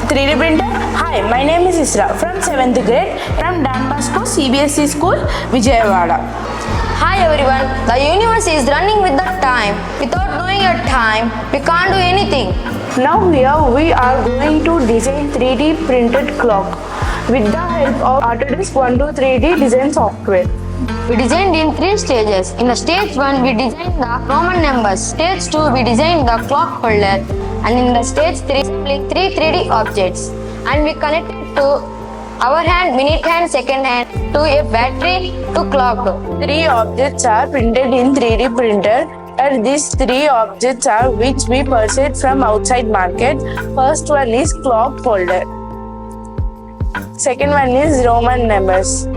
3D printer? Hi, my name is Isra from 7th grade from Don Bosco CBSE School, Vijayawada. Hi everyone, the universe is running with the time. Without knowing your time, we can't do anything. Now here we are going to design 3D printed clock with the help of Autodesk 123D design software. We designed in 3 stages. In the stage 1, we designed the Roman numbers. Stage 2, we designed the clock holder. And in the stage 3, assembling 3 3D objects. And we connected to hour hand, minute hand, second hand, to a battery, to clock. 3 objects are printed in 3D printer. And these 3 objects are which we purchased from outside market. First one is clock holder. Second one is Roman numbers.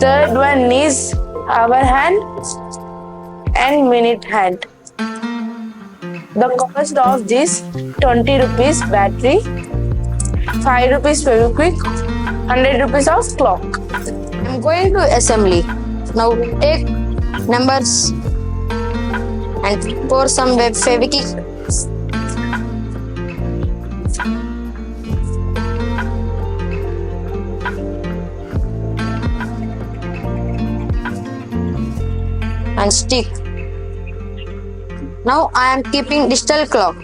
Third one is hour hand and minute hand. The cost of this 20 rupees battery, 5 rupees Feviquick, 100 rupees of clock. I'm going to assembly. Now take numbers and pour some Feviquick. And stick. Now I am keeping digital clock.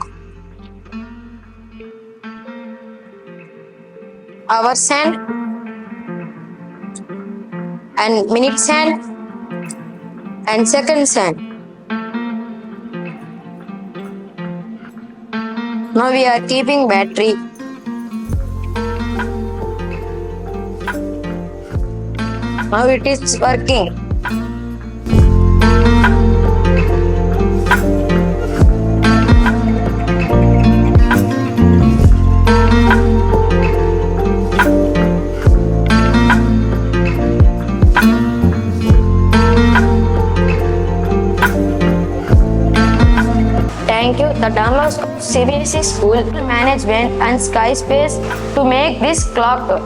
Hours hand and minutes hand and seconds hand. Now we are keeping battery. Now it is working. Thank you, the Don Bosco CBSE School Management and Sky Space to make this clock.